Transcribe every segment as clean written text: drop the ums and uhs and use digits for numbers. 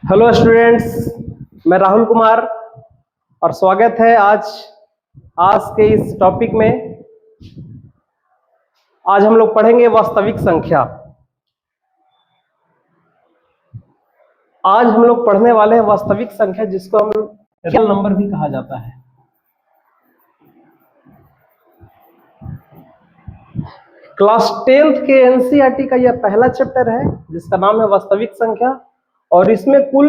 Hello students, मैं राहुल कुमार और स्वागत है आज के इस टॉपिक में। आज हम लोग पढ़ेंगे वास्तविक संख्या। आज हम लोग पढ़ने वाले हैं वास्तविक संख्या, जिसको हम रियल नंबर भी कहा जाता है। क्लास 10th के एनसीईआरटी का यह पहला चैप्टर है जिसका नाम है वास्तविक संख्या, और इसमें कुल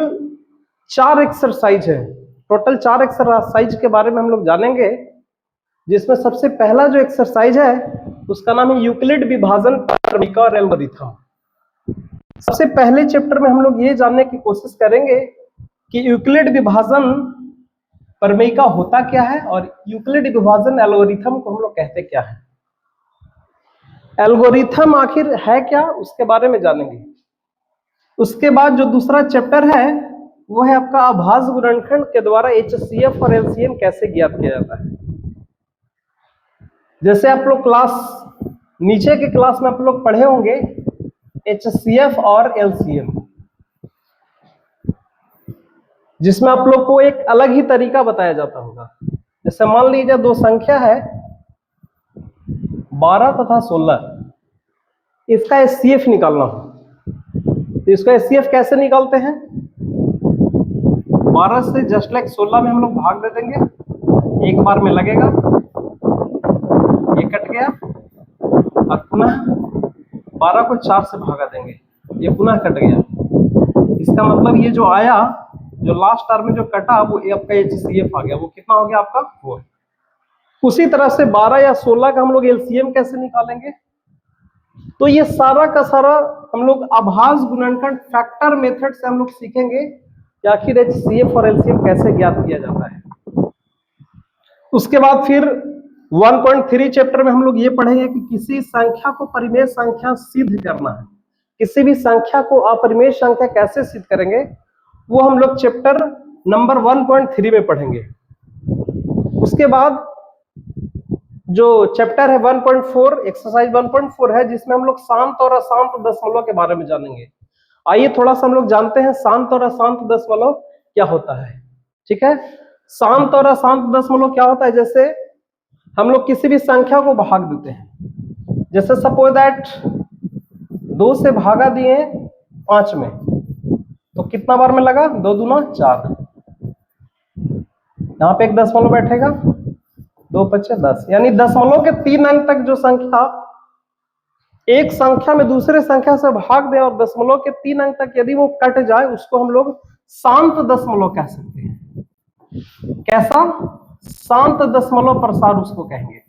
4 एक्सरसाइज है। टोटल 4 एक्सरसाइज के बारे में हम लोग जानेंगे, जिसमें सबसे पहला जो एक्सरसाइज है उसका नाम है यूक्लिड विभाजन क्रमिका और एल्गोरिथम। सबसे पहले चैप्टर में हम लोग ये जानने की कोशिश करेंगे कि यूक्लिड विभाजन प्रमेयिका होता क्या है और यूक्लिड विभाजन एल्गोरिथम को हम लोग कहते क्या है। एल्गोरिथम आखिर है क्या, उसके बारे में जानेंगे। उसके बाद जो दूसरा चैप्टर है वो है आपका आभास गुणनखंड के द्वारा एचसीएफ और एलसीएम कैसे ज्ञात किया जाता है। जैसे आप लोग नीचे के क्लास में आप लोग पढ़े होंगे एचसीएफ और एलसीएम, जिसमें आप लोग को एक अलग ही तरीका बताया जाता होगा। जैसे मान लीजिए दो संख्या है 12 तथा 16, इसका एचसीएफ निकालना हो तो इसका एचसीएफ कैसे निकालते हैं? 12 से जस्ट लाइक 16 में हम लोग भाग दे देंगे, एक बार में लगेगा, ये कट गया, और पुनः 12 को 4 से भागा देंगे, ये पुनः कट गया। इसका मतलब ये जो आया, जो लास्ट टर्म में जो कटा, वो आपका एचसीएफ आ गया। वो कितना हो गया आपका? 4। उसी तरह से 12 या 16 का हम लोग एलसीएम कैसे निकालेंगे? तो ये सारा का सारा हम लोग आभास गुणनखंड फैक्टर मेथड से हम लोग सीखेंगे कि आखिर एचसीएफ और एलसीएम कैसे ज्ञात किया जाता है। उसके बाद फिर 1.3 चैप्टर में हम लोग ये पढ़ेंगे कि किसी संख्या को परिमेय संख्या सिद्ध करना है। किसी भी संख्या को अपरिमेय संख्या कैसे सिद्ध करेंगे, वो हम लोग चैप्टर नंबर 1.3 में पढ़ेंगे। उसके बाद जो चैप्टर है 1.4 एक्सरसाइज 1.4 है, जिसमें हम लोग शांत और अशांत दशमलव के बारे में जानेंगे। आइए थोड़ा सा हम लोग जानते हैं शांत और अशांत दशमलव क्या होता है। ठीक है, शांत और अशांत दशमलव क्या होता है? जैसे हम लोग किसी भी संख्या को भाग देते हैं, जैसे सपोज दैट 2 से भागा दिए 5 में, तो कितना बार में लगा? 2 दूना 4, यहाँ पे एक दशमलव बैठेगा, 2 पचे 10, यानी दशमलव के 3 अंक तक जो संख्या एक संख्या में दूसरे संख्या से भाग दे और दशमलव के 3 अंक तक यदि वो कट जाए, उसको हम लोग शांत दशमलव कह सकते हैं। कैसा? शांत दशमलव प्रसार उसको कहेंगे।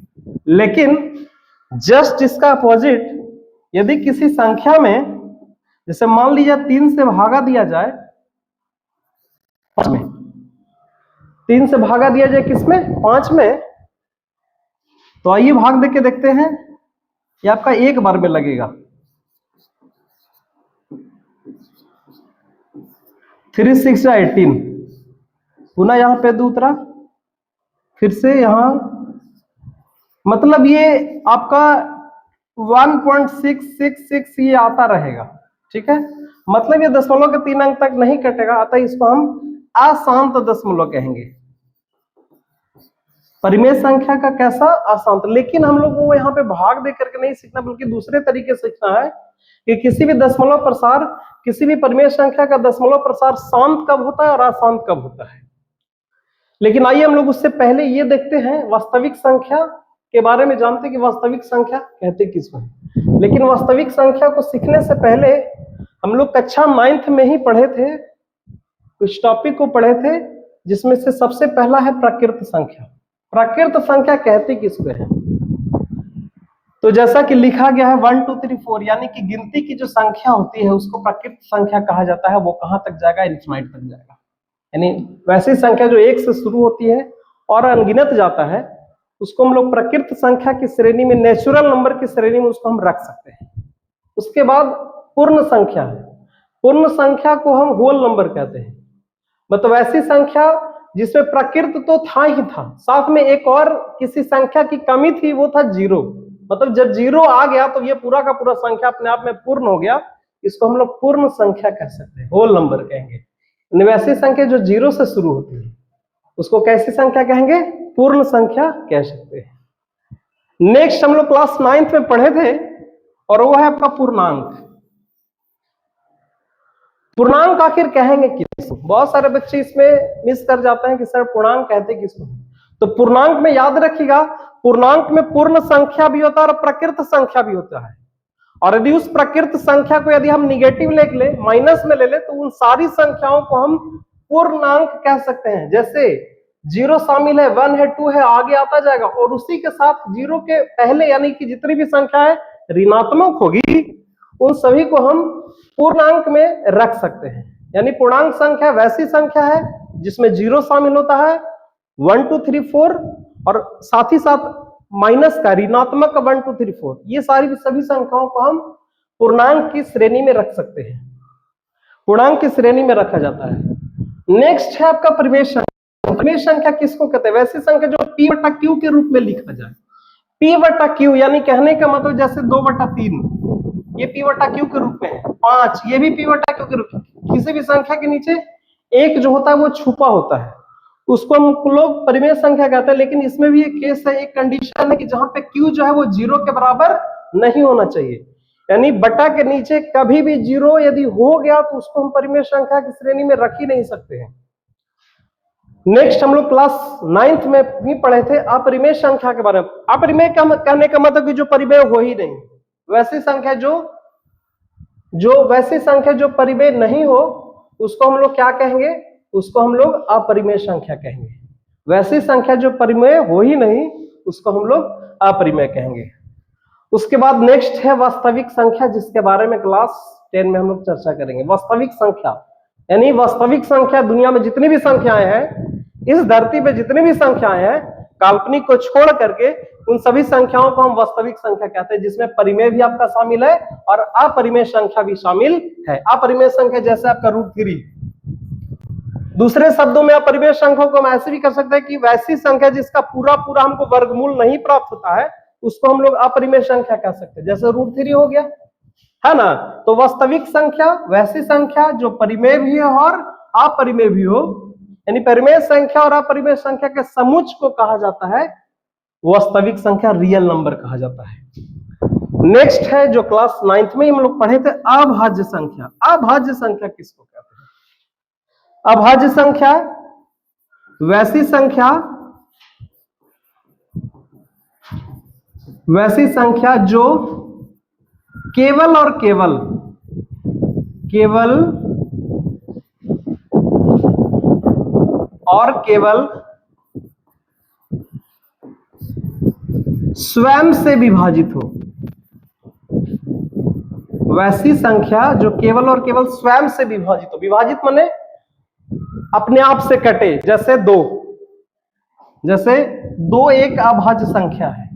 लेकिन जस्ट इसका अपोजिट, यदि किसी संख्या में, जैसे मान लीजिए 3 से भागा दिया जाए 5 में, 3 से भागा दिया जाए किसमें? 5 में, तो आइए भाग दे के देखते हैं। ये आपका एक बार में लगेगा, 3 6 18, पुनः यहां पे दूसरा, फिर से यहां, मतलब ये आपका 1.666 ये आता रहेगा। ठीक है, मतलब ये दशमलव के 3 अंक तक नहीं कटेगा, अतः इसको हम अशांत दशमलव कहेंगे। परिमेय संख्या का कैसा? अशांत। लेकिन हम लोग को यहाँ पे भाग दे करके नहीं सीखना, बल्कि दूसरे तरीके से सीखना है कि किसी भी दशमलव प्रसार, किसी भी परिमेय संख्या का दशमलव प्रसार शांत कब होता है और अशांत कब होता है। लेकिन आइए हम लोग उससे पहले ये देखते हैं, वास्तविक संख्या के बारे में जानते हैं कि वास्तविक संख्या कहते किसको है। लेकिन वास्तविक संख्या को सीखने से पहले हम लोग कक्षा 9th में ही पढ़े थे, कुछ टॉपिक को पढ़े थे, जिसमें से सबसे पहला है प्राकृत संख्या। प्राकृत संख्या कहते किसको है? तो जैसा कि लिखा गया है 1 2 3 4, यानी कि गिनती की जो संख्या होती है उसको प्राकृत संख्या कहा जाता है। वो कहां तक जाएगा? इनफिनाइट तक जाएगा। यानी वैसी संख्या जो 1 से शुरू होती है और अनगिनत जाता है, उसको हम लोग प्राकृत संख्या की श्रेणी में, नेचुरल नंबर की श्रेणी में उसको हम रख सकते हैं। उसके बाद पूर्ण संख्या है। पूर्ण संख्या को हम होल नंबर कहते हैं, मतलब ऐसी संख्या जिसमें प्राकृत तो था ही था, साथ में एक और किसी संख्या की कमी थी, वो था 0। मतलब जब 0 आ गया तो ये पूरा का पूरा संख्या अपने आप में पूर्ण हो गया। इसको हम लोग पूर्ण संख्या कह सकते हैं, होल नंबर कहेंगे। वैसी संख्या जो 0 से शुरू होती है उसको कैसी संख्या कहेंगे? पूर्ण संख्या कह सकते हैं। नेक्स्ट हम लोग क्लास 9th में पढ़े थे और वो है आपका पूर्णांक। पूर्णांक आखिर कहेंगे किसको? बहुत सारे बच्चे इसमें मिस कर जाते हैं कि सर पूर्णांक कहते किसको? तो पूर्णांक में याद रखिएगा, पूर्णांक में पूर्ण संख्या भी होता है और प्रकृत संख्या भी होता है। और यदि उस प्रकृत संख्या को यदि हम निगेटिव ले ले, माइनस में ले ले, तो उन सारी संख्याओं को हम पूर्णांक कह सकते हैं। जैसे 0 शामिल है, 1 है, 2 है, आगे आता जाएगा। और उसी के साथ 0 के पहले यानी कि जितनी भी संख्या है ऋणात्मक होगी, उन सभी को हम पूर्णांक में रख सकते हैं। यानी पूर्णांक संख्या वैसी संख्या है जिसमें 0 शामिल होता है, 1 2 3 4 और साथ ही साथ माइनस का ऋणात्मक का 1 2 3 4। ये सारी सभी संख्याओं को हम पूर्णांक की श्रेणी में रख सकते हैं, पूर्णांक की श्रेणी में रखा जाता है। नेक्स्ट है आपका परिमेय संख्या। परिमेय संख्या किसको कहते हैं? वैसी संख्या जो p बटा q के रूप में लिखा जाए। p बटा q यानी कहने का मतलब जैसे 2 बटा 3, ये p बटा q के रूप में है। 5 ये भी p बटा q के रूप में। किसी भी संख्या के नीचे एक जो होता है वो छुपा होता है, उसको हम लोग परिमेय संख्या कहते हैं। लेकिन इसमें भी एक केस है, एक कंडीशन है कि जहां पे q जो है वो 0 के बराबर नहीं होना चाहिए। यानी बटा के नीचे कभी भी 0 यदि हो गया तो उसको हम परिमेय संख्या की श्रेणी में रख ही नहीं सकते हैं। नेक्स्ट हम लोग क्लास 9th में भी पढ़े थे अपरिमेय संख्या के बारे में। अपरिमेय कहने का मतलब कि जो परिमेय हो ही नहीं, वैसी संख्या वैसी संख्या जो परिमेय नहीं हो उसको हम लोग क्या कहेंगे? उसको हम लोग अपरिमेय संख्या कहेंगे। वैसी संख्या जो परिमेय हो ही नहीं उसको हम लोग अपरिमेय कहेंगे। उसके बाद नेक्स्ट है वास्तविक संख्या, जिसके बारे में क्लास 10 में हम लोग चर्चा करेंगे। वास्तविक संख्या यानी वास्तविक संख्या, दुनिया में जितनी भी संख्याएं हैं, इस धरती पे जितनी भी संख्याएं हैं, काल्पनिक को छोड़ करके उन सभी संख्याओं को हम वास्तविक संख्या कहते हैं, जिसमें परिमेय भी आपका शामिल है और अपरिमेय संख्या भी शामिल है। अपरिमेय संख्या जैसे आपका √3। दूसरे शब्दों में अपरिमेय संख्या को हम ऐसे भी कर सकते हैं कि वैसी संख्या जिसका पूरा पूरा हमको वर्गमूल नहीं प्राप्त होता है उसको हम लोग अपरिमेय संख्या कह सकते हैं। जैसे √3 हो गया, है ना। तो वास्तविक संख्या वैसी संख्या जो परिमेय भी हो और अपरिमेय भी हो, यानी परिमेय संख्या और अपरिमेय संख्या के समुच्चय को कहा जाता है वास्तविक संख्या, रियल नंबर कहा जाता है। नेक्स्ट है जो क्लास 9th में हम लोग पढ़े थे, अभाज्य संख्या। अभाज्य संख्या किसको कहते हैं? अभाज्य संख्या वैसी संख्या जो केवल और केवल स्वयं से विभाजित हो। वैसी संख्या जो केवल और केवल स्वयं से विभाजित हो। विभाजित माने अपने आप से कटे। जैसे 2 एक अभाज्य संख्या है।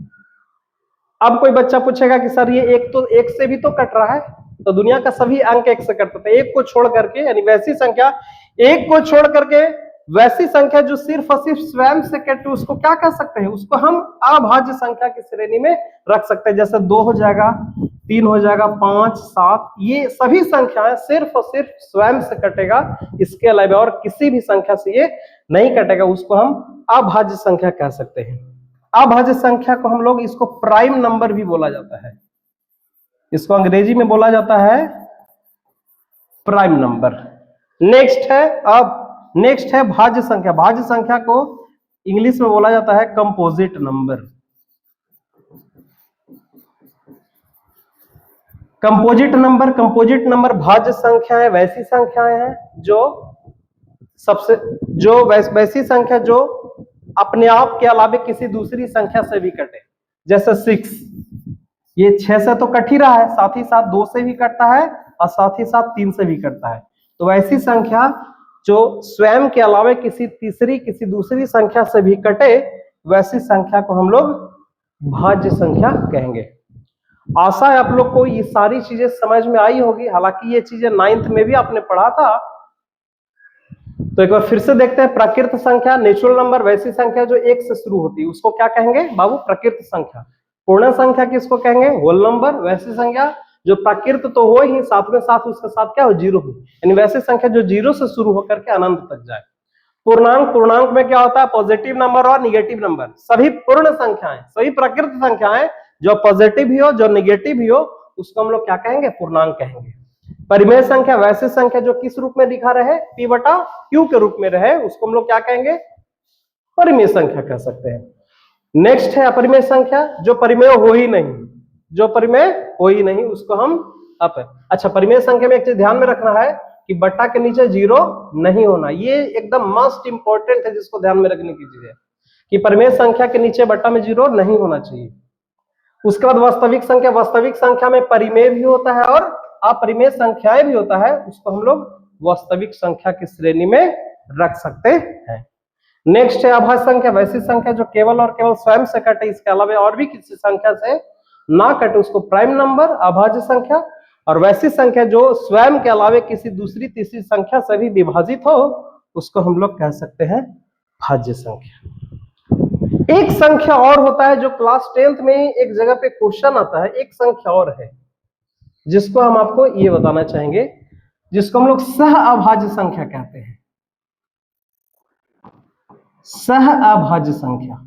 अब कोई बच्चा पूछेगा कि सर ये एक से भी तो कट रहा है, तो दुनिया का सभी अंक 1 से कटते थे, एक को छोड़ करके, यानी वैसी संख्या एक को छोड़ करके वैसी संख्या जो सिर्फ और सिर्फ स्वयं से कटे उसको क्या कह सकते हैं? उसको हम अभाज्य संख्या की श्रेणी में रख सकते हैं। जैसे 2 हो जाएगा, 3 हो जाएगा, 5 7, ये सभी संख्याएं सिर्फ और सिर्फ स्वयं से कटेगा, इसके अलावा और किसी भी संख्या से ये नहीं कटेगा, उसको हम अभाज्य संख्या कह सकते हैं। अभाज्य संख्या को हम लोग इसको प्राइम नंबर भी बोला जाता है, इसको अंग्रेजी में बोला जाता है प्राइम नंबर। नेक्स्ट है भाज्य संख्या। भाज्य संख्या को इंग्लिश में बोला जाता है कंपोजिट नंबर। कंपोजिट नंबर भाज्य संख्याएं वैसी संख्याएं हैं वैसी संख्या जो अपने आप के अलावा किसी दूसरी संख्या से भी कटे। जैसे 6, ये 6 से तो कट ही रहा है, साथ ही साथ 2 से भी कटता है और साथ ही साथ 3 से भी कटता है। तो वैसी संख्या जो स्वयं के अलावा किसी दूसरी संख्या से भी कटे, वैसी संख्या को हम लोग भाज्य संख्या कहेंगे। आशा है आप लोग को ये सारी चीजें समझ में आई होगी। हालांकि ये चीजें 9th में भी आपने पढ़ा था, तो एक बार फिर से देखते हैं। प्रकृत संख्या, नेचुरल नंबर, वैसी संख्या जो 1 से शुरू होती है उसको क्या कहेंगे बाबू? प्रकृत संख्या। पूर्ण संख्या किसको कहेंगे? Whole number. वैसी संख्या जो प्राकृत तो हो ही, साथ में साथ उसके साथ क्या हो, जीरो हो, यानी वैसी संख्या जो जीरो से शुरू होकर के अनंत तक जाए। पूर्णांक, पूर्णांक में क्या होता है, पॉजिटिव नंबर और निगेटिव नंबर। सभी पूर्ण संख्याएं, सभी प्राकृत संख्याएं जो पॉजिटिव ही हो, जो निगेटिव ही हो, उसको हम लोग क्या कहेंगे, पूर्णांक कहेंगे। परिमेय संख्या वैसी संख्या जो किस रूप में दिखा रहे, p बटा q के रूप में रहे, उसको हम लोग क्या कहेंगे, परिमेय संख्या कह सकते हैं। नेक्स्ट है अपरिमेय संख्या, जो परिमेय हो ही नहीं, जो परिमेय हो ही नहीं उसको हम अच्छा, परिमेय संख्या में एक चीज ध्यान में रखना है कि बट्टा के नीचे जीरो नहीं होना, ये एकदम मस्ट इंपॉर्टेंट है, जिसको ध्यान में रखने की चीज है कि परिमेय संख्या के नीचे बट्टा में जीरो नहीं होना चाहिए। उसके बाद वास्तविक संख्या, वास्तविक संख्या में परिमेय भी होता है और अपरिमेय संख्याएं भी होता है, उसको हम लोग वास्तविक संख्या की श्रेणी में रख सकते हैं। नेक्स्ट है अभाज्य संख्या, वैसी संख्या जो केवल और केवल स्वयं से कटे, इसके अलावा और भी किसी संख्या से ना कटे, उसको प्राइम नंबर अभाज्य संख्या। और वैसी संख्या जो स्वयं के अलावा किसी दूसरी तीसरी संख्या से भी विभाजित हो, उसको हम लोग कह सकते हैं भाज्य संख्या। एक संख्या और होता है जो क्लास 10th में एक जगह पे क्वेश्चन आता है, एक संख्या और है जिसको हम आपको ये बताना चाहेंगे, जिसको हम लोग सह अभाज्य संख्या कहते हैं। सह अभाज्य संख्या,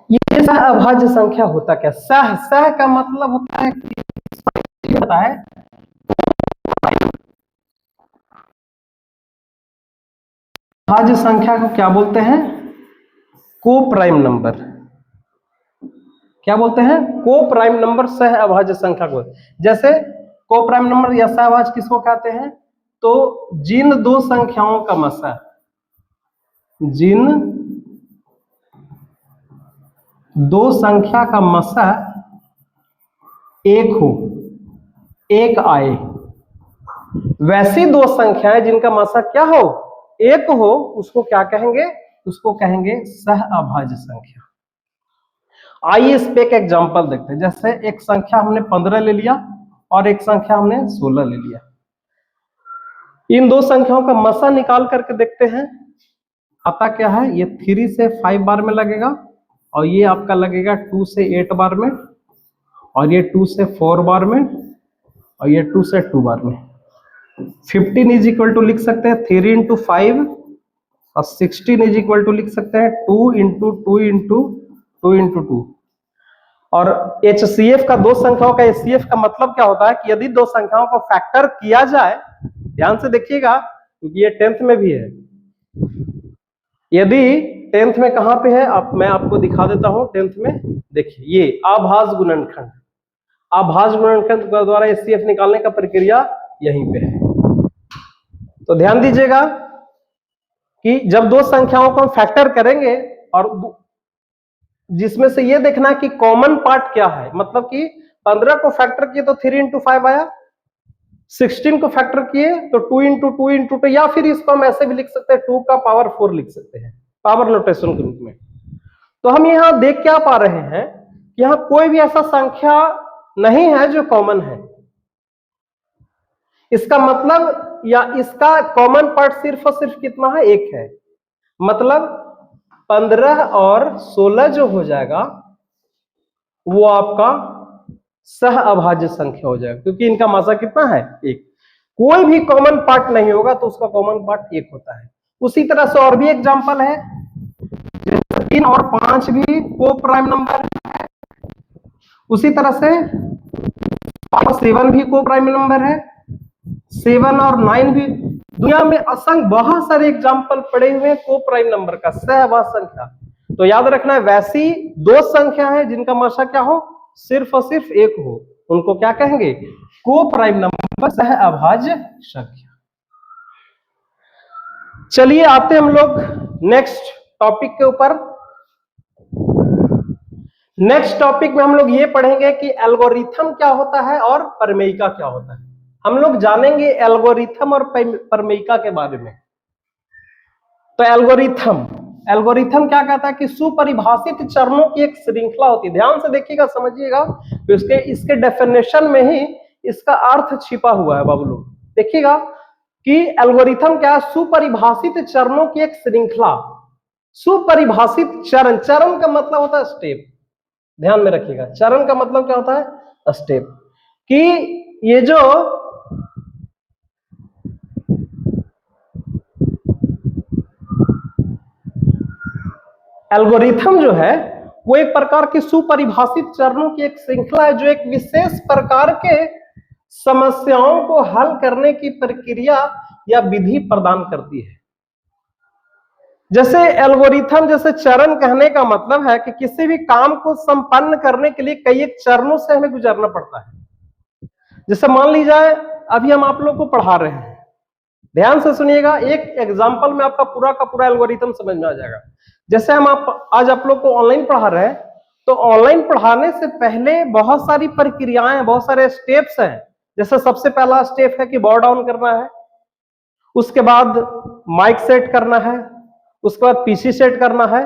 ये सह अभाज्य संख्या होता क्या, सह, सह का मतलब होता है कि होता है अभाज्य संख्या को क्या बोलते हैं, को प्राइम नंबर। क्या बोलते हैं, को प्राइम नंबर सह अभाज्य संख्या को। जैसे को प्राइम नंबर या सह अभाज्य किसको कहते हैं, तो जिन दो संख्याओं का मसा, जिन दो संख्या का मसा एक हो, एक आए, वैसी दो संख्याएं जिनका मसा क्या हो, एक हो, उसको क्या कहेंगे, उसको कहेंगे सह अभाज्य संख्या। आइए इस पे एक एग्जांपल देखते हैं। जैसे एक संख्या हमने 15 ले लिया और एक संख्या हमने 16 ले लिया। इन दो संख्याओं का मसा निकाल करके देखते हैं, आता क्या है, ये 3 से 5 बार में लगेगा और ये आपका लगेगा 2 से 8 बार में, और ये 2 से 4 बार में, और ये 2 से 2 बार में। 15 इज इक्वल टू लिख सकते हैं 3 इंटू 5, और 16 इज इक्वल टू लिख सकते हैं 2 इंटू 2 इंटू 2 इंटू 2। और HCF का, दो संख्याओं का HCF का मतलब क्या होता है कि यदि दो संख्याओं को फैक्टर किया जाए, ध्यान से देखिएगा क्योंकि ये 10th में भी है। यदि 10th में कहां पे है, मैं आपको दिखा देता हूं 10th में। देखिए ये अभाज्य गुणनखंड, अभाज्य गुणनखंड के द्वारा HCF निकालने का प्रक्रिया यहीं पे है। तो ध्यान दीजिएगा कि जब दो संख्याओं को हम फैक्टर करेंगे और जिसमें से ये देखना कि कॉमन पार्ट क्या है, मतलब कि 15 को फैक्टर किए तो 3 इंटू 5 आया, 16 को फैक्टर किए तो 2 इंटू 2 इंटू 2, या फिर इसको हम ऐसे भी लिख सकते हैं 2 का पावर 4 लिख सकते हैं पावर नोटेशन के रूप में। तो हम यहां देख क्या पा रहे हैं कि यहां कोई भी ऐसा संख्या नहीं है जो कॉमन है। इसका मतलब, या इसका कॉमन पार्ट सिर्फ और सिर्फ कितना है, एक है। मतलब 15 और 16 जो हो जाएगा वो आपका सह अभाज्य संख्या हो जाएगा, क्योंकि इनका मासा कितना है, एक। कोई भी कॉमन पार्ट नहीं होगा तो उसका कॉमन पार्ट एक होता है। उसी तरह से और भी एग्जांपल है, 3 और 5 भी को प्राइम नंबर है। उसी तरह से 7 भी को प्राइम नंबर है, 7 और 9 भी। दुनिया में असंख्य बहुत सारे एग्जाम्पल पड़े हुए हैं को प्राइम नंबर का, सह अभाज्य संख्या। तो याद रखना है, वैसी दो संख्या है जिनका मासा क्या हो, सिर्फ और सिर्फ एक हो, उनको क्या कहेंगे, को प्राइम नंबर, सह अभाज्य संख्या। चलिए आते हम लोग नेक्स्ट टॉपिक के ऊपर। नेक्स्ट टॉपिक में हम लोग ये पढ़ेंगे कि एल्गोरिथम क्या होता है और प्रमेयिका क्या होता है। हम लोग जानेंगे एल्गोरिथम और प्रमेयिका के बारे में। तो एल्गोरिथम क्या कहता है कि सुपरिभाषित चरणों की एक श्रृंखला होती है। ध्यान से देखिएगा, समझिएगा, इसके डेफिनेशन में ही इसका अर्थ छिपा हुआ है बाबू लोग। देखिएगा, कि एल्गोरिथम क्या है, सुपरिभाषित चरणों की एक श्रृंखला। सुपरिभाषित चरण, चरण का मतलब होता है स्टेप, ध्यान में रखिएगा, चरण का मतलब क्या होता है, स्टेप। कि ये जो एल्गोरिथम जो है वो एक प्रकार की सुपरिभाषित चरणों की एक श्रृंखला है, जो एक विशेष प्रकार के समस्याओं को हल करने की प्रक्रिया या विधि प्रदान करती है। जैसे एल्गोरिथम, जैसे चरण कहने का मतलब है कि किसी भी काम को संपन्न करने के लिए कई एक चरणों से हमें गुजरना पड़ता है। जैसे मान लीजिए अभी हम आप लोग को पढ़ा रहे हैं, ध्यान से सुनिएगा, एक एग्जांपल में आपका पूरा का पूरा एल्गोरिथम समझ में आ जाएगा। जैसे हम आज आप लोग को ऑनलाइन पढ़ा रहे हैं, तो ऑनलाइन पढ़ाने से पहले बहुत सारी प्रक्रियाएं, बहुत सारे स्टेप्स हैं। जैसे सबसे पहला स्टेप है कि बोर्ड ऑन करना है, उसके बाद माइक सेट करना है, उसके बाद पीसी सेट करना है,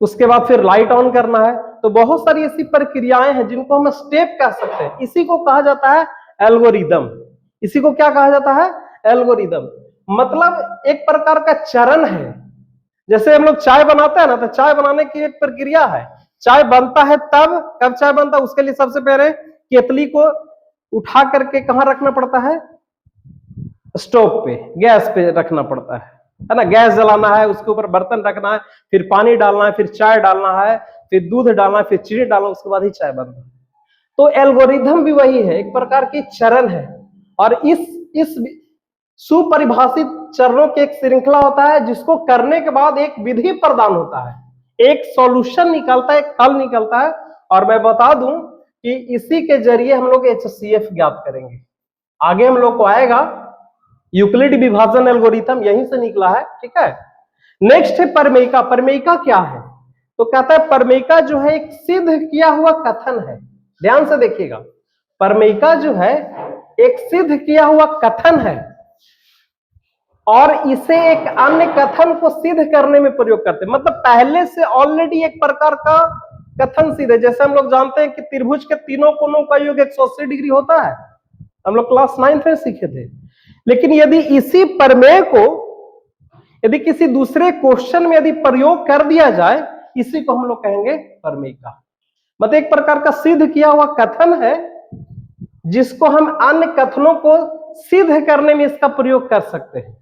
उसके बाद फिर लाइट ऑन करना है। तो बहुत सारी ऐसी प्रक्रियाएं हैं जिनको हम स्टेप कह सकते हैं। इसी को कहा जाता है एल्गोरिदम। इसी को क्या कहा जाता है, एल्गोरिदम। मतलब एक प्रकार का चरण है। जैसे हम लोग चाय बनाते हैं ना, तो चाय बनाने की एक प्रक्रिया है। चाय बनता है तब, कब चाय बनता है, उसके लिए सबसे पहले केतली को उठा करके कहां रखना पड़ता है, स्टोव पे, गैस पे रखना पड़ता है ना। गैस जलाना है, उसके ऊपर बर्तन रखना है, फिर पानी डालना है, फिर चाय डालना है, फिर दूध डालना है, फिर चीनी डालना है, उसके बाद ही चाय बनता है। तो एल्गोरिथम भी वही है, एक प्रकार की चरण है। और इस सुपरिभाषित चरणों की एक श्रृंखला होता है, जिसको करने के बाद एक विधि प्रदान होता है, एक सॉल्यूशन निकलता है, एक हल निकलता है। और मैं बता दूं कि इसी के जरिए हम लोग HCF ज्ञात करेंगे। आगे हम लोग को आएगा, यूक्लिड विभाजन एल्गोरिथम यहीं से निकला है, ठीक है। नेक्स्ट है प्रमेयिका। प्रमेयिका क्या है, तो कहता है प्रमेयिका जो है एक सिद्ध किया हुआ कथन है। ध्यान से देखिएगा, प्रमेयिका जो है एक सिद्ध किया हुआ कथन है, और इसे एक अन्य कथन को सिद्ध करने में प्रयोग करते हैं। मतलब पहले से ऑलरेडी एक प्रकार का कथन सिद्ध है। जैसे हम लोग जानते हैं कि त्रिभुज के तीनों कोनों का योग 180 डिग्री होता है, हम लोग क्लास 9 में सीखे थे। लेकिन यदि इसी प्रमेय को यदि किसी दूसरे क्वेश्चन में यदि प्रयोग कर दिया जाए, इसी को हम लोग कहेंगे प्रमेयिका। मतलब एक प्रकार का सिद्ध किया हुआ कथन है, जिसको हम अन्य कथनों को सिद्ध करने में इसका प्रयोग कर सकते हैं।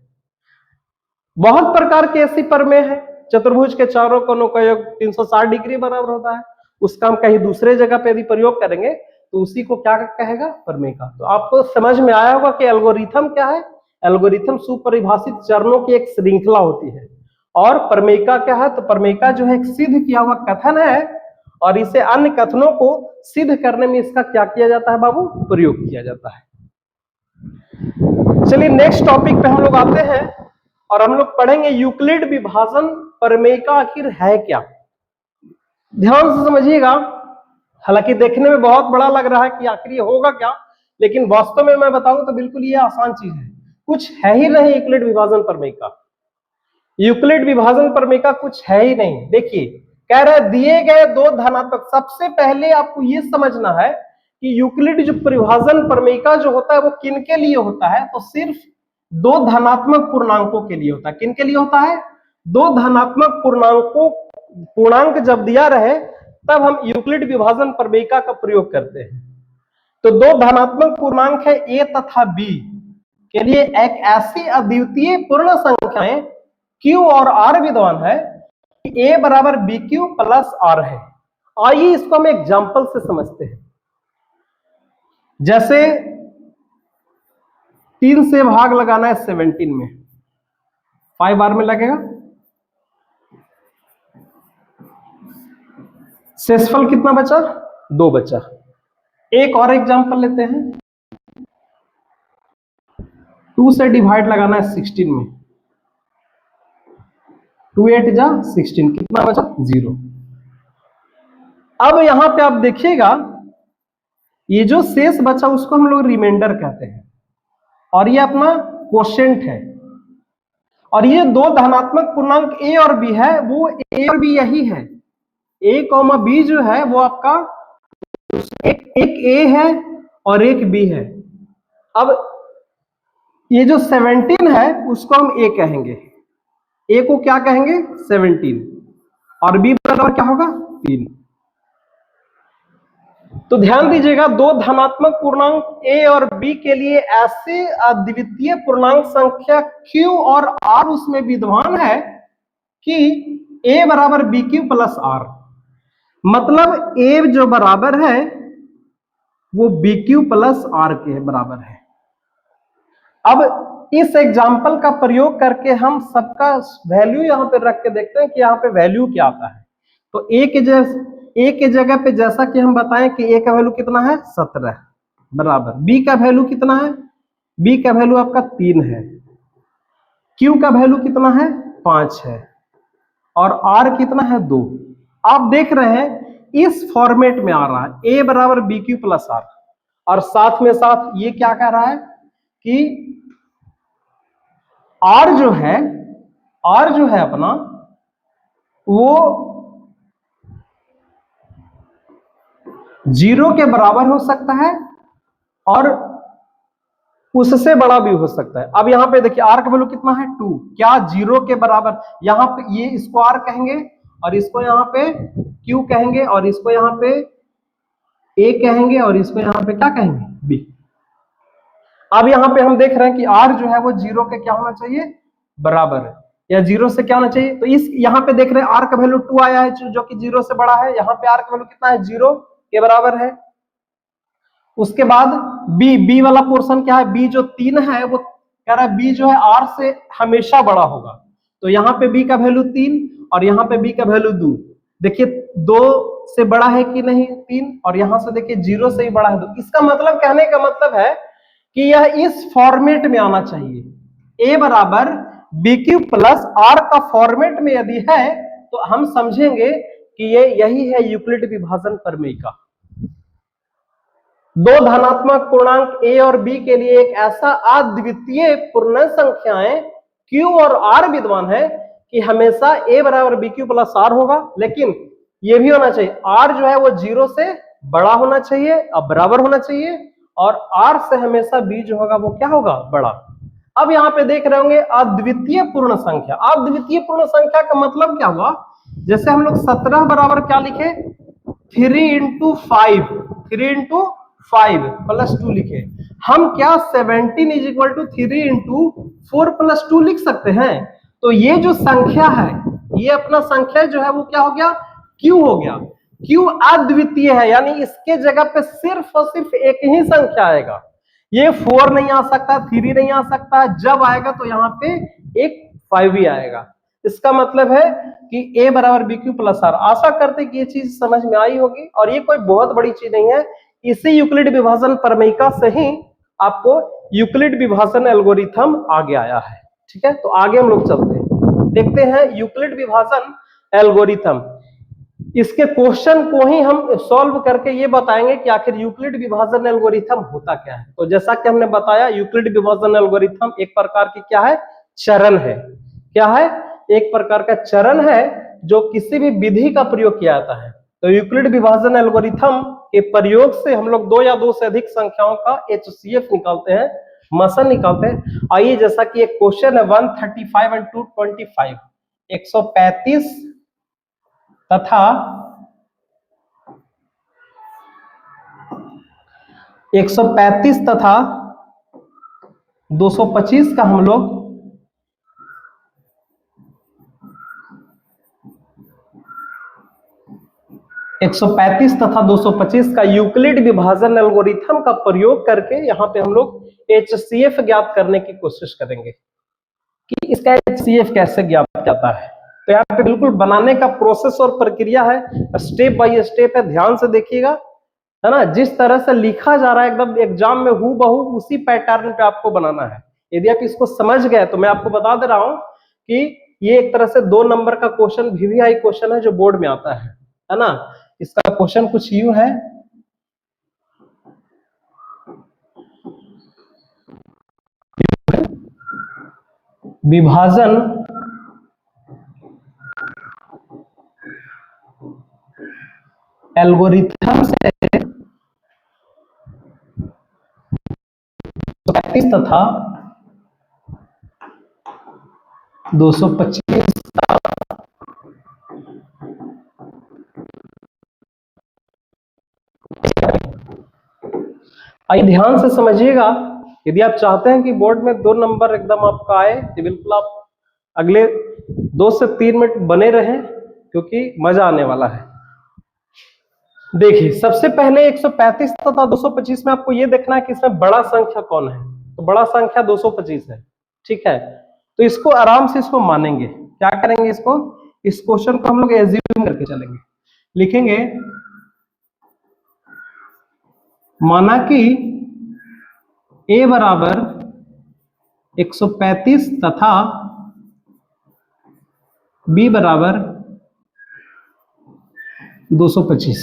बहुत प्रकार की ऐसी प्रमेय है। चतुर्भुज के चारों कोनों का योग 360 डिग्री बराबर होता है, उसका हम कहीं दूसरे जगह पे यदि प्रयोग करेंगे तो उसी को क्या कहेगा, प्रमेयिका। तो आपको समझ में आया होगा कि एल्गोरिथम क्या है। एल्गोरिथम सुपरिभाषित चरणों की एक श्रृंखला होती है। और प्रमेयिका क्या है, तो प्रमेयिका जो है एक सिद्ध किया हुआ कथन है, और इसे अन्य कथनों को सिद्ध करने में इसका क्या किया जाता है बाबू, प्रयोग किया जाता है। चलिए नेक्स्ट टॉपिक पे हम लोग आते हैं, और हम लोग पढ़ेंगे यूक्लिड विभाजन प्रमेयिका आखिर है क्या। ध्यान से समझिएगा, हालांकि देखने में बहुत बड़ा लग रहा है कि आखिर ये होगा क्या, लेकिन वास्तव में मैं बताऊं तो बिल्कुल ये आसान चीज है। कुछ है ही नहीं यूक्लिड विभाजन प्रमेयिका। यूक्लिड विभाजन प्रमेयिका कुछ है ही नहीं। देखिए कह रहा है दिए गए दो धनात्मक, सबसे पहले आपको ये समझना है कि यूक्लिड जो परिभाजन प्रमेयिका जो होता है वो किन के लिए होता है, तो सिर्फ दो धनात्मक पूर्णांकों के लिए होता है। किन के लिए होता है, दो धनात्मक पूर्णांकों, पूर्णांक जब दिया रहे तब हम यूक्लिड विभाजन प्रमेयिका का प्रयोग करते हैं। तो दो धनात्मक पूर्णांक है a तथा b के लिए एक ऐसी अद्वितीय पूर्ण संख्याएं q और r विद्यमान है कि a बराबर bq प्लस r है। आइए इसको हम एग्जांपल से समझते हैं। जैसे 3 से भाग लगाना है 17 में, 5 r में लगेगा, शेषफल कितना बचा, 2 बचा। एक और एग्जांपल लेते हैं, 2 से डिवाइड लगाना है 16 में, 2 8 जा 16, कितना बचा, 0। अब यहां पे आप देखिएगा ये जो शेष बचा उसको हम लोग रिमाइंडर कहते हैं, और ये अपना क्वोशिएंट है। और ये दो धनात्मक पूर्णांक a और b है, वो a और b यही है। a, b जो है वो आपका एक a है और एक b है। अब ये जो 17 है उसको हम ए कहेंगे, ए को क्या कहेंगे 17, और बी बराबर क्या होगा 3। तो ध्यान दीजिएगा, दो धनात्मक पूर्णांक ए और बी के लिए ऐसे अद्वितीय पूर्णांक संख्या क्यू और आर उसमें विद्यमान है कि ए बराबर बी क्यू प्लस आर, मतलब ए जो बराबर है वो बी क्यू प्लस आर के बराबर है। अब इस एग्जाम्पल का प्रयोग करके हम सबका वैल्यू यहां पे रख के देखते हैं कि यहाँ पे वैल्यू क्या आता है। तो ए के जगह पे जैसा कि हम बताएं कि ए का वैल्यू कितना है 17 बराबर, बी का वैल्यू कितना है, बी का वैल्यू आपका 3 है, क्यू का वैल्यू कितना है 5 है, और आर कितना है 2। आप देख रहे हैं इस फॉर्मेट में आ रहा है ए बराबर बी क्यू प्लस आर, और साथ में साथ ये क्या कह रहा है कि आर जो है अपना वो 0 के बराबर हो सकता है और उससे बड़ा भी हो सकता है। अब यहां पे देखिए आर का वैल्यू कितना है 2, क्या 0 के बराबर, यहां पे ये इसको आर कहेंगे और इसको यहां पे क्यू कहेंगे और इसको यहां पे ए कहेंगे और इसको यहां पे क्या कहेंगे बी। अब यहां पे हम देख रहे हैं कि आर जो है वो 0 के क्या होना चाहिए बराबर है, या 0 से क्या होना चाहिए, तो इस यहां पे देख रहे हैं आर का वैल्यू 2 आया है जो कि 0 से बड़ा है, यहां पे आर का वैल्यू कितना है 0 के बराबर है। उसके बाद बी वाला पोर्शन क्या है, बी जो 3 है वो कह रहा है बी जो है आर से हमेशा बड़ा होगा, तो यहाँ पे बी का वैल्यू 3 और यहाँ पे बी का वैल्यू 2। देखिए 2 से बड़ा है कि नहीं 3, और यहां से देखिए 0 से ही बड़ा है 2। इसका मतलब, कहने का मतलब है कि यह इस फॉर्मेट में आना चाहिए, ए बराबर बी क्यू प्लस आर का फॉर्मेट में यदि है तो हम समझेंगे कि ये यही है यूक्लिड विभाजन प्रमेय का। दो धनात्मक पूर्णांक ए और बी के लिए एक ऐसा अद्वितीय पूर्ण संख्याएं क्यू और आर विद्यमान है कि हमेशा ए बराबर बी क्यू प्लस आर होगा, लेकिन ये भी होना चाहिए आर जो है वो 0 से बड़ा होना चाहिए, अब बराबर होना चाहिए, और आर से हमेशा बी जो होगा वो क्या होगा बड़ा। अब यहाँ पे देख रहे होंगे अद्वितीय पूर्ण संख्या, अद्वितीय पूर्ण संख्या का मतलब क्या हुआ, जैसे हम लोग 17 बराबर क्या लिखे 3 इंटू 5, 3 इंटू 5 प्लस 2 लिखे, हम क्या 17 is equal to 3 into 4 plus 2 लिख सकते हैं। तो ये जो संख्या है, ये अपना संख्या जो है वो क्या हो गया क्यू हो गया, क्यू अद्वितीय है, यानी इसके जगह पे सिर्फ और सिर्फ एक ही संख्या आएगा, ये 4 नहीं आ सकता, 3 नहीं आ सकता, जब आएगा तो यहाँ पे एक 5 ही आएगा। इसका मतलब है कि a बराबर बी क्यू प्लस आर। आशा करते कि ये चीज समझ में आई होगी, और ये कोई बहुत बड़ी चीज नहीं है, इसी यूक्लिड विभाजन प्रमेयिका से ही आपको यूक्लिड विभाजन एल्गोरिथम आगे आया है। ठीक है, तो आगे हम लोग चलते हैं, देखते हैं यूक्लिड विभाजन एल्गोरिथम। इसके क्वेश्चन को ही हम सॉल्व करके ये बताएंगे कि आखिर यूक्लिड विभाजन एल्गोरिथम होता क्या है। तो जैसा कि हमने बताया यूक्लिड विभाजन एल्गोरिथम एक प्रकार की क्या है चरण है, क्या है एक प्रकार का चरण है जो किसी भी विधि का प्रयोग किया जाता है। तो यूक्लिड विभाजन एल्गोरिथम के प्रयोग से हम लोग 2 या 2 से अधिक संख्याओं का HCF निकालते हैं, मसन निकालते हैं। आइए, जैसा कि एक क्वेश्चन है 135 एंड 225, 135 तथा 135 तथा 225 का हम लोग तथा 225 का यूक्लिड विभाजन एल्गोरिथम का प्रयोग करके यहाँ पे हम लोग HCF ज्ञात करने की कोशिश करेंगे कि इसका HCF कैसे ज्ञात जाता है। तो यहाँ पे बिल्कुल बनाने का प्रोसेस और प्रक्रिया है, स्टेप बाय स्टेप है, ध्यान से देखिएगा, है ना। जिस तरह से लिखा जा रहा है एकदम एग्जाम में हूबहू उसी पैटर्न पे आपको बनाना है। यदि आप इसको समझ गए तो मैं आपको बता दे रहा हूं कि ये एक तरह से 2 नंबर का क्वेश्चन VVI क्वेश्चन है जो बोर्ड में आता है ना। इसका क्वेश्चन कुछ यूं है, विभाजन एल्गोरिथम से 35 तथा 225 आइए ध्यान से समझिएगा। यदि आप चाहते हैं कि बोर्ड में 2 नंबर एकदम आपका आए तो बिल्कुल आप अगले 2 से 3 मिनट बने रहें, क्योंकि मजा आने वाला है। देखिए, सबसे पहले 135 तथा 225 में आपको यह देखना है कि इसमें बड़ा संख्या कौन है। तो बड़ा संख्या 225 है, ठीक है। तो इसको आराम से इसको मानेंगे। क्या करेंगे, इसको, इस क्वेश्चन को हम लोग एज्यूम करके चलेंगे। लिखेंगे, माना कि a बराबर 135 तथा b बराबर 225।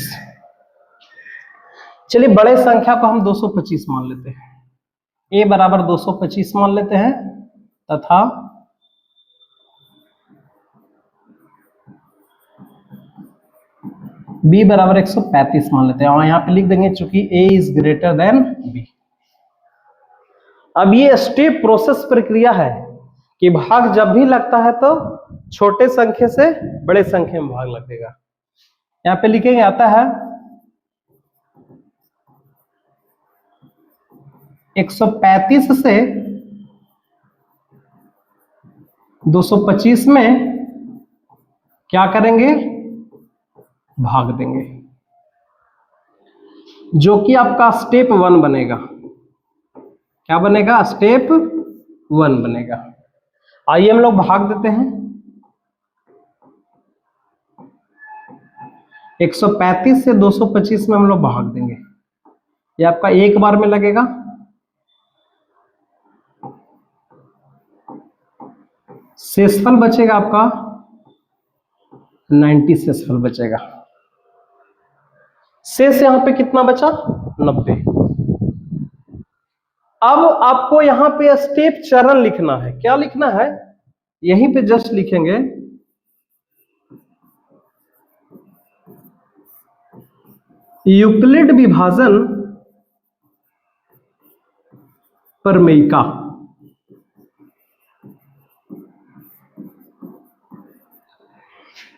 चलिए बड़े संख्या को हम 225 मान लेते हैं। a बराबर 225 मान लेते हैं तथा b बराबर 135 मान लेते हैं, और यहां पे लिख देंगे चूंकि a is greater than b। अब ये स्टेप प्रोसेस प्रक्रिया है कि भाग जब भी लगता है तो छोटे संख्या से बड़े संख्या में भाग लगेगा। यहां पे लिखेंगे, आता है 135 से 225 में क्या करेंगे, भाग देंगे, जो कि आपका स्टेप 1 बनेगा। क्या बनेगा, स्टेप 1 बनेगा। आइए हम लोग भाग देते हैं। 135 से 225 में हम लोग भाग देंगे। ये आपका एक बार में लगेगा। शेषफल बचेगा आपका 90 शेषफल बचेगा। शेष यहां पे कितना बचा, 90। अब आपको यहां पे स्टेप चरण लिखना है। क्या लिखना है, यहीं पे जस्ट लिखेंगे यूक्लिड विभाजन प्रमेयिका।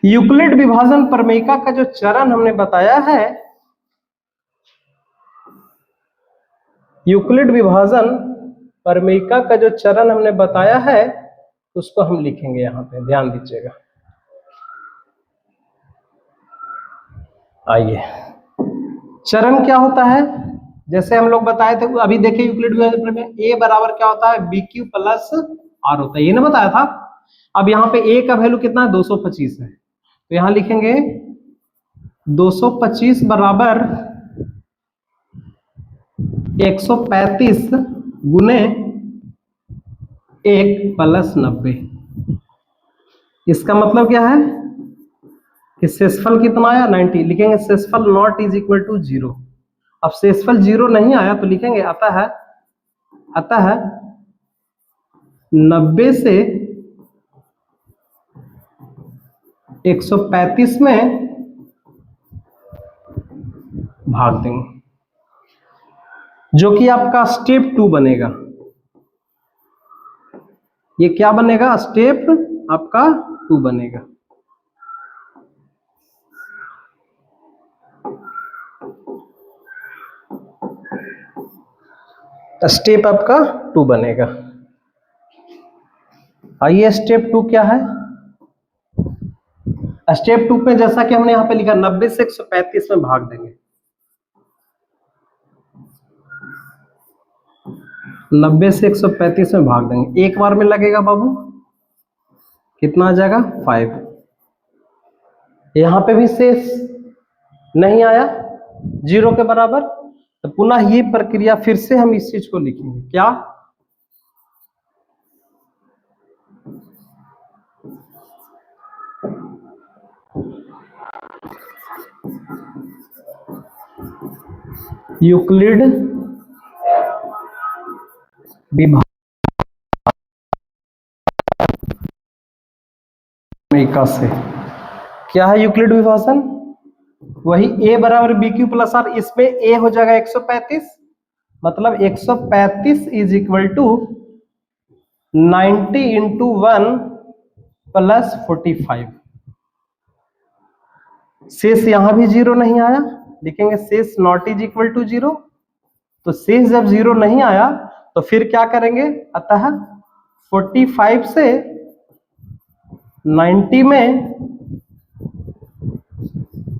यूक्लिड विभाजन प्रमेयिका का जो चरण हमने बताया है, यूक्लिड विभाजन प्रमेयिका का जो चरण हमने बताया है, उसको हम लिखेंगे यहां पे, ध्यान दीजिएगा। आइए, चरण क्या होता है, जैसे हम लोग बताए थे अभी। देखिए यूक्लिड विभाजन प्रमेय, a बराबर क्या होता है, BQ प्लस R होता है, ये ना बताया था। अब यहाँ पे a का वैल्यू कितना है, 225 है। तो यहां लिखेंगे 225 बराबर 135 गुने 1 प्लस 90। इसका मतलब क्या है कि शेषफल कितना आया, 90। लिखेंगे शेषफल नॉट इज इक्वल टू 0। अब शेषफल 0 नहीं आया तो लिखेंगे आता है 90 से 135 में भाग देंगे, जो कि आपका स्टेप 2 बनेगा। ये क्या बनेगा, स्टेप आपका 2 बनेगा। स्टेप आपका 2 बनेगा। आइए स्टेप 2 क्या है। स्टेप 2 में जैसा कि हमने यहां पे लिखा 90 से 135 में भाग देंगे। 90 से 135 में भाग देंगे, एक बार में लगेगा बाबू, कितना आ जाएगा, 5। यहां पे भी शेष नहीं आया 0 के बराबर, तो पुनः ये प्रक्रिया फिर से हम इस चीज को लिखेंगे। क्या, यूक्लिड विभाजन से क्या है, यूक्लिड विभाजन वही a बराबर BQ प्लस R। इसमें a हो जाएगा 135, मतलब 135 is equal to 90 into 1 plus 45। शेष यहां भी 0 नहीं आया, लिखेंगे शेष नॉट इज इक्वल टू 0। तो शेष जब 0 नहीं आया तो फिर क्या करेंगे, अतः 45 से 90 में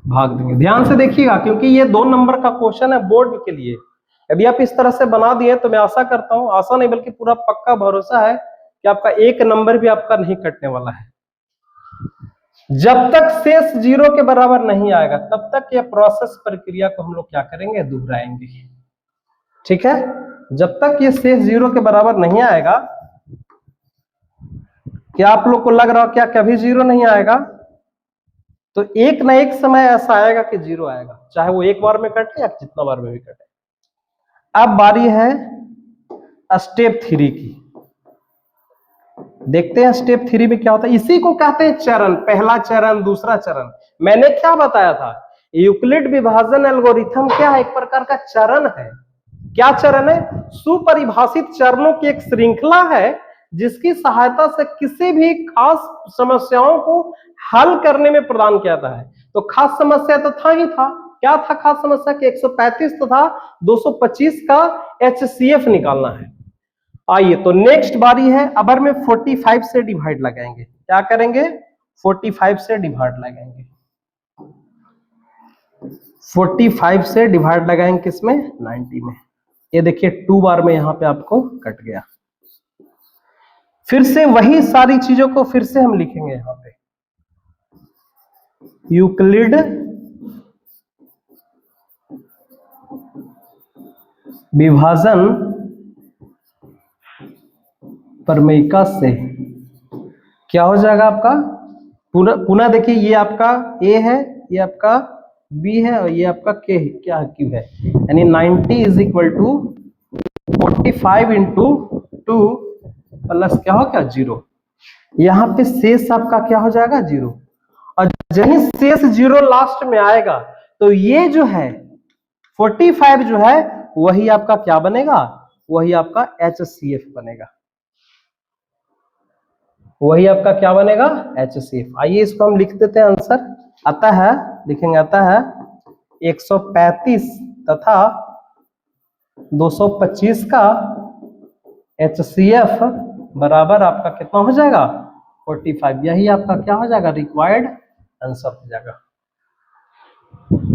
भाग देंगे। ध्यान से देखिएगा क्योंकि ये 2 नंबर का क्वेश्चन है बोर्ड के लिए। यदि आप इस तरह से बना दिए तो मैं आशा करता हूं, आशा नहीं बल्कि पूरा पक्का भरोसा है कि आपका 1 नंबर भी आपका नहीं कटने वाला है। जब तक शेष 0 के बराबर नहीं आएगा तब तक यह प्रोसेस प्रक्रिया को हम लोग क्या करेंगे, दोहराएंगे। ठीक है, जब तक ये शेष 0 के बराबर नहीं आएगा, क्या आप लोग को लग रहा हो क्या कभी 0 नहीं आएगा? तो एक ना एक समय ऐसा आएगा कि 0 आएगा, चाहे वो एक बार में कटे या जितना बार में भी कटे। अब बारी है स्टेप 3 की। देखते हैं स्टेप 3 में क्या होता है। इसी को कहते हैं चरण, पहला चरण, दूसरा चरण। मैंने क्या बताया था, यूक्लिड विभाजन एल्गोरिथम क्या है, एक प्रकार का चरण है। क्या चरण है? सुपरिभाषित चरणों की एक श्रृंखला है जिसकी सहायता से किसी भी खास समस्याओं को हल करने में प्रदान किया जाता है। तो खास समस्या तो था ही था, क्या था खास समस्या कि 135 तथा 225 का HCF निकालना है। आइए तो नेक्स्ट बारी है, अबर में 45 से डिवाइड लगाएंगे। क्या करेंगे? 45 से डिवाइड लगाएंगे। 45 से डिवाइड लगाएंगे किसमें? 90 में। ये देखिए 2 बार में यहां पे आपको कट गया। फिर से वही सारी चीजों को फिर से हम लिखेंगे यहां पे। यूक्लिड विभाजन प्रमेयिका से क्या हो जाएगा आपका, पुनः देखिए, ये आपका A है, ये आपका B है और ये आपका K है, क्या Q है। यानी 90 is equal to 45 into 2 plus क्या हो क्या 0। यहाँ पे शेष आपका क्या हो जाएगा 0। और जहीं शेष 0 लास्ट में आएगा तो ये जो है 45 जो है वही आपका क्या बनेगा, वही आपका HCF बनेगा। वही आपका क्या बनेगा, HCF। आइए इसको हम लिख देते हैं आंसर। अतः लिखेंगे, अतः 135 तथा 225 का HCF बराबर आपका कितना हो जाएगा, 45। यही आपका क्या हो जाएगा, रिक्वायर्ड आंसर हो जाएगा।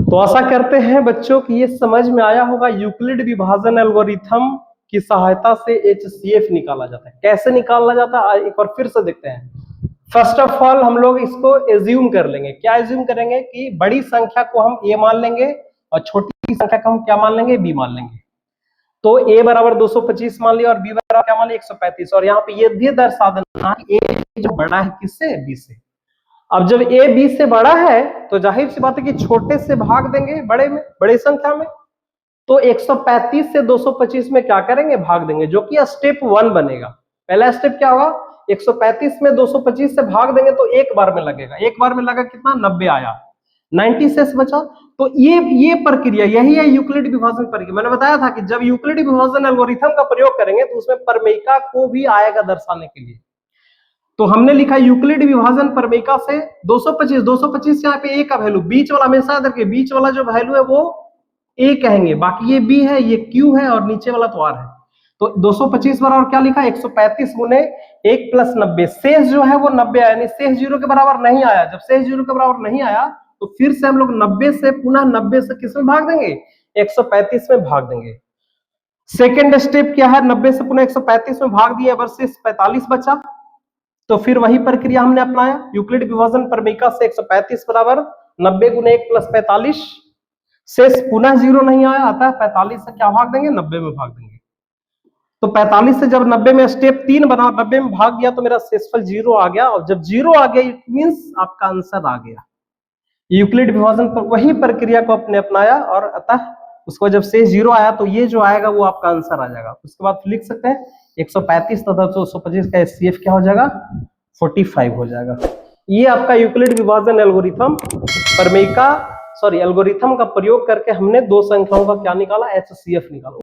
तो आशा करते हैं बच्चों कि ये समझ में आया होगा। यूक्लिड विभाजन एल्गोरिथम की सहायता से HCF निकाला जाता है। कैसे निकाला जाता है एक बार फिर से देखते हैं। फर्स्ट ऑफ ऑल हम लोग इसको एज्यूम कर लेंगे। क्या एज्यूम करेंगे कि बड़ी संख्या को हम A मान लेंगे और छोटी संख्या को हम क्या मान लेंगे, B मान लेंगे। तो A बराबर 225 मान लिया और B बराबर क्या मान लिया, 135। और यहाँ पे ये भी दर्शा देना कि A जो बड़ा है किससे, B से। अब जब A B से बड़ा है तो जाहिर सी बात है कि छोटे से भाग देंगे बड़े में, बड़े संख्या में। तो 135 से 225 में क्या करेंगे, भाग देंगे, जो कि स्टेप 1 बनेगा। पहला स्टेप क्या होगा, 135 में 225 से भाग देंगे तो एक बार में लगेगा। एक बार में लगा कितना, 90 आया, 90 शेष बचा। तो ये प्रक्रिया, यही है यूक्लिड विभाजन प्रक्रिया। मैंने बताया था कि जब यूक्लिड विभाजन एल्गोरिथम का प्रयोग करेंगे तो उसमें प्रमेयिका को भी आएगा दर्शाने के लिए। तो हमने लिखा यूक्लिड विभाजन प्रमेयिका से 225 यहाँ पे A का वैल्यू, बीच वाला हमेशा याद रखिए, बीच वाला जो वैल्यू है वो A कहेंगे, बाकी ये B है, ये Q है और नीचे वाला तो R है। तो 225 बराबर क्या लिखा, 135 गुने 1 प्लस 90। शेष जो है वो 90 आया, यानी शेष 0 के बराबर नहीं आया। जब शेष 0 के बराबर नहीं आया तो फिर से हम लोग 90 से पुनः 90 से किस में भाग देंगे, 135 में भाग देंगे। सेकेंड स्टेप क्या है, 90 से पुनः 135 में भाग दिया, वर्सेस 45 बचा। तो फिर वही प्रक्रिया हमने अपनाया, यूक्लिड विभाजन प्रमेयिका से 135 बराबर 90 गुने 1 प्लस 45। शेष पुनः 0 नहीं आया, अतः 45 से क्या भाग देंगे, 90 में भाग देंगे। तो 45 से जब 90 में स्टेप 3 बना, 90 में भाग दिया तो मेरा शेषफल 0 आ गया। और जब 0 आ गया इट मींस आपका आंसर आ गया। यूक्लिड विभाजन पर वही प्रक्रिया को अपने अपनाया और अतः उसको जब शेष 0 आया तो ये जो आएगा वो आपका आंसर आ जाएगा। उसके बाद लिख सकते हैं 135 तथा 225 का HCF क्या हो जाएगा, 45 हो जाएगा। ये आपका यूक्लिड विभाजन एल्गोरिथम प्रमेयिका एल्गोरिथम का प्रयोग करके हमने 2 संख्याओं का क्या निकाला, HCF निकाला।